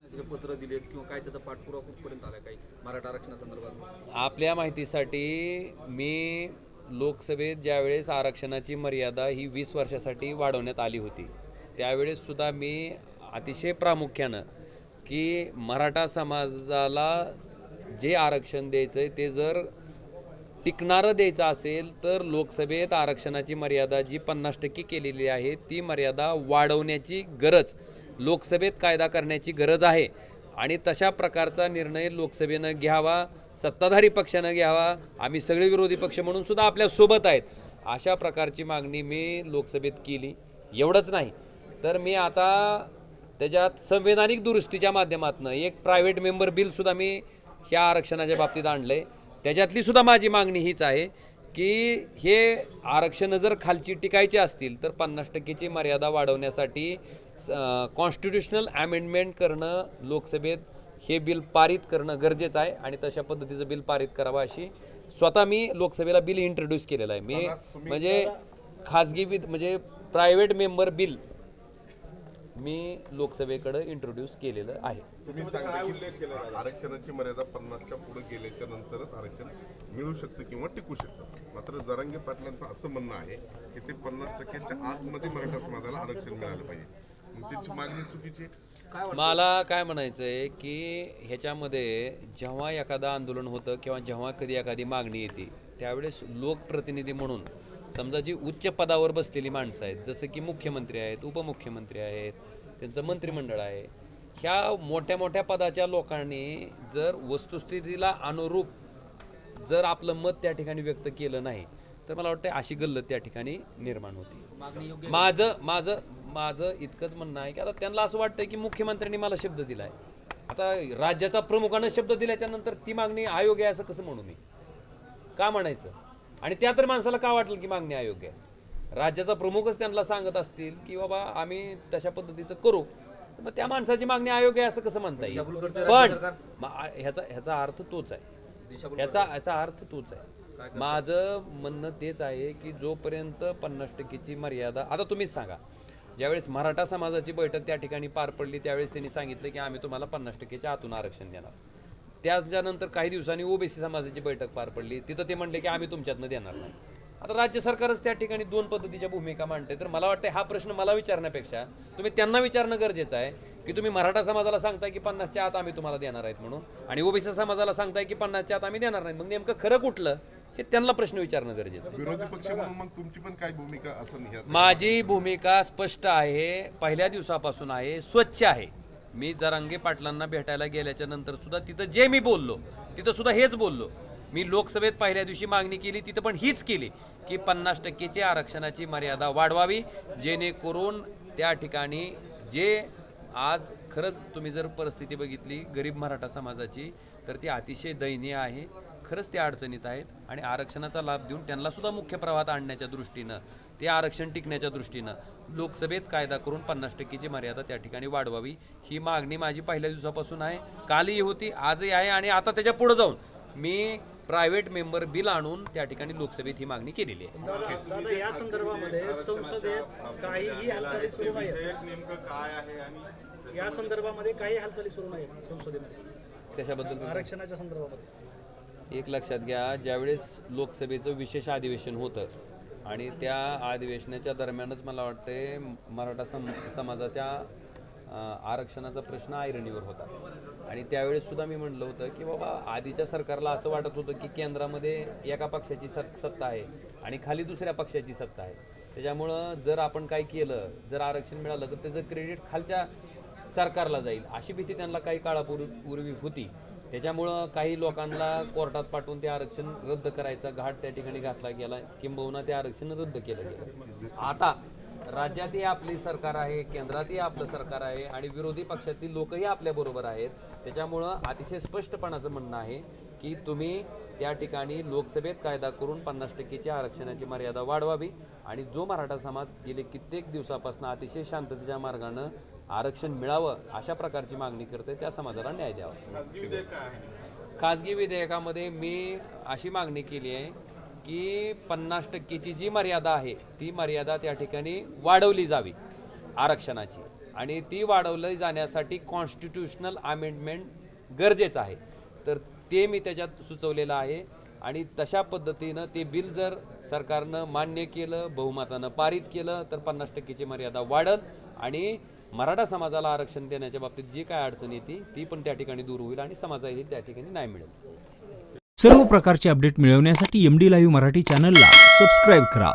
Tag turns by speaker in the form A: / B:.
A: पत्र दिलेत किंवा काय त्याचा पाठपुरावा कुठपर्यंत आला काही मराठा आरक्षणासंदर्भात?
B: आपल्या माहितीसाठी मी लोकसभेत ज्यावेळेस आरक्षणाची मर्यादा ही 20 वर्षासाठी वाढवण्यात आली होती त्यावेळेस सुद्धा मी अतिशय प्रामुख्यानं की मराठा समाजाला जे आरक्षण द्यायचं आहे ते जर टिकणारं द्यायचं असेल तर लोकसभेत आरक्षणाची मर्यादा जी 50% केलेली आहे ती मर्यादा वाढवण्याची गरज, लोकसभेत कायदा करण्याची गरज आहे आणि तशा प्रकारचा निर्णय लोकसभेनं घ्यावा, सत्ताधारी पक्षानं घ्यावा. आम्ही सगळे विरोधी पक्ष म्हणून सुद्धा आपल्यासोबत आहेत. अशा प्रकारची मागणी मी लोकसभेत केली. एवढंच नाही तर मी आता त्याच्यात संवैधानिक दुरुस्तीच्या माध्यमातून एक प्रायव्हेट मेंबर बिलसुद्धा मी ह्या आरक्षणाच्या बाबतीत आणलं आहे. त्याच्यातली सुद्धा माझी मागणी हीच आहे की हे आरक्षण जर खालची टिकायची असतील तर 50%ची मर्यादा वाढवण्यासाठी कॉन्स्टिट्यूशनल अमेंडमेंट करणं, लोकसभेत हे बिल पारित करणं गरजेचं आहे आणि तशा पद्धतीचं बिल पारित करावं अशी स्वतः मी लोकसभेला बिल इंट्रोड्यूस केलेलं आहे. मी म्हणजे खाजगी म्हणजे प्रायव्हेट मेंबर बिल मी लोकसभेकडे इंट्रोड्यूस केलेलं आहे.
C: तुम्ही सांगितलं आरक्षणाची मर्यादा 50च्या पुढे गेल्याच्या नंतरच आरक्षण मिळू शकतं किंवा टिकू शकतं. मात्र जरांगे पाटलांचं असं म्हणणं आहे की ते 50%च्या आतमध्ये मराठा समाजाला आरक्षण मिळालं पाहिजे. मग त्याची मागणी चुकीची आहे.
B: मला काय म्हणायचं आहे की ह्याच्यामध्ये जेव्हा एखादं आंदोलन होतं किंवा जेव्हा कधी एखादी मागणी येते त्यावेळेस लोकप्रतिनिधी म्हणून समजा जी उच्च पदावर बसलेली माणसं आहेत, जसं की मुख्यमंत्री आहेत, उपमुख्यमंत्री आहेत, त्यांचं मंत्रिमंडळ आहे, ह्या मोठ्या मोठ्या पदाच्या लोकांनी जर वस्तुस्थितीला अनुरूप जर आपलं मत त्या ठिकाणी व्यक्त केलं नाही तर मला वाटतं अशी गल्लत त्या ठिकाणी निर्माण होती. माझं इतकंच म्हणणं आहे की आता त्यांना असं वाटतं की मुख्यमंत्र्यांनी मला शब्द दिलाय, आता राज्याचा प्रमुखानं शब्द दिल्याच्या नंतर ती मागणी अयोग्य आहे असं कसं म्हणू मी, का म्हणायचं? आणि त्या तर माणसाला का वाटलं की मागणी अयोग्य आहे? राज्याचा प्रमुखच त्यांना सांगत असतील की बाबा आम्ही तशा पद्धतीचं करू, मग त्या माणसाची मागणी अयोग्य आहे असं कसं म्हणता येईल? पण ह्याचा अर्थ तोच आहे, ह्याचा अर्थ तोच आहे. माझं म्हणणं तेच आहे की जोपर्यंत 50%ची मर्यादा, आता तुम्हीच सांगा, ज्यावेळेस मराठा समाजाची बैठक त्या ठिकाणी पार पडली त्यावेळेस त्यांनी सांगितलं की आम्ही तुम्हाला 50%च्या आतून आरक्षण देणार. त्याच्यानंतर काही दिवसांनी ओबीसी समाजाची बैठक पार पडली, तिथं ते म्हणले की आम्ही तुमच्यातनं देणार नाही. आता राज्य सरकारच त्या ठिकाणी दोन पद्धतीच्या भूमिका मांडते. तर मला वाटतं हा प्रश्न मला विचारण्यापेक्षा तुम्ही त्यांना विचारणं गरजेचं आहे की तुम्ही मराठा समाजाला सांगताय की 50च्या आत आम्ही तुम्हाला देणार आहेत म्हणून आणि ओबीसी समाजाला सांगताय की 50च्या आत आम्ही देणार नाहीत, मग नेमकं खरं कुठलं हे त्यांना प्रश्न विचारणं गरजेचं.
C: विरोधी पक्ष म्हणून मग तुमची पण काय भूमिका असं?
B: माझी भूमिका स्पष्ट आहे, पहिल्या दिवसापासून आहे, स्वच्छ आहे. मी जरांगे पाटलांना भेटायला गेल्याच्या नंतर सुद्धा तिथं जे मी बोललो तिथं सुद्धा हेच बोललो. मी लोकसभेत पहिल्या दिवशी मागणी केली तिथं पण हीच केली की 50%ची आरक्षणाची मर्यादा वाढवावी, जेणेकरून त्या ठिकाणी जे आज खरंच तुम्ही जर परिस्थिती बघितली गरीब मराठा समाजाची तर ती अतिशय दयनीय आहे. खरंच ते अडचणीत आहेत आणि आरक्षणाचा लाभ देऊन त्यांना सुद्धा मुख्य प्रवाहात आणण्याच्या दृष्टीनं, ते आरक्षण टिकण्याच्या दृष्टीनं लोकसभेत कायदा करून 50%ची मर्यादा त्या ठिकाणी वाढवावी ही मागणी माझी पहिल्या दिवसापासून आहे, कालही होती, आजही आहे आणि आता त्याच्या पुढे जाऊन मी प्रायव्हेट मेंबर बिल आणून त्या ठिकाणी लोकसभेत ही मागणी केलेली आहे.
D: दादा, या संदर्भामध्ये संसदेत काहीही हालचाली सुरू नाही, नेमकं काय आहे आणि या संदर्भामध्ये काही हालचाली सुरू नाही संसदेमध्ये
B: कशाबद्दल?
D: आरक्षणाच्या संदर्भामध्ये
B: एक लक्षात घ्या, ज्यावेळेस लोकसभेचं विशेष अधिवेशन होतं आणि त्या अधिवेशनाच्या दरम्यानच मला वाटते मराठा समाजाच्या आरक्षणाचा प्रश्न ऐरणीवर होता आणि त्यावेळेस सुद्धा मी म्हटलं होतं की बाबा आधीच्या सरकारला असं वाटत होतं की केंद्रामध्ये एका पक्षाची सत्ता आहे आणि खाली दुसऱ्या पक्षाची सत्ता आहे, त्याच्यामुळं जर आपण काय केलं, जर आरक्षण मिळालं तर त्याचं क्रेडिट खालच्या सरकारला जाईल अशी भीती त्यांना काही काळापूर्वी होती. त्याच्यामुळं काही लोकांना कोर्टात पाठवून ते आरक्षण रद्द करायचा घाट त्या ठिकाणी घातला गेला, किंबहुना ते आरक्षण रद्द केलं गेलं. आता राज्यातही आपली सरकार आहे, केंद्रातही आपलं सरकार आहे आणि विरोधी पक्षातील लोकही आपल्याबरोबर आहेत. त्याच्यामुळं अतिशय स्पष्टपणाचं म्हणणं आहे की तुम्ही त्या ठिकाणी लोकसभेत कायदा करून 50%ची आरक्षणाची मर्यादा वाढवावी आणि जो मराठा समाज गेले कित्येक दिवसापासून अतिशय शांततेच्या मार्गानं आरक्षण मिळावं अशा प्रकारची मागणी करते त्या समाजाला न्याय द्यावा. खाजगी विधेयकामध्ये मी अशी मागणी केली आहे की 50%ची जी मर्यादा आहे ती मर्यादा त्या ठिकाणी वाढवली जावी आरक्षणाची आणि ती वाढवली जाण्यासाठी कॉन्स्टिट्यूशनल अमेंडमेंट गरजेचं आहे. तर ते मी त्याच्यात सुचवलेलं आहे आणि तशा पद्धतीनं ते बिल जर सरकारनं मान्य केलं, बहुमतानं पारित केलं तर 50%ची मर्यादा वाढल आणि मराठा समाजाला आरक्षण देण्याच्या बाबतीत जी काय अडचण येते ती पण त्या ठिकाणी दूर होईल आणि समाजाही त्या ठिकाणी नाही मिळेल.
E: सर्व प्रकारचे अपडेट मिळवण्यासाठी MD लाईव्ह मराठी चॅनलला सबस्क्राईब करा.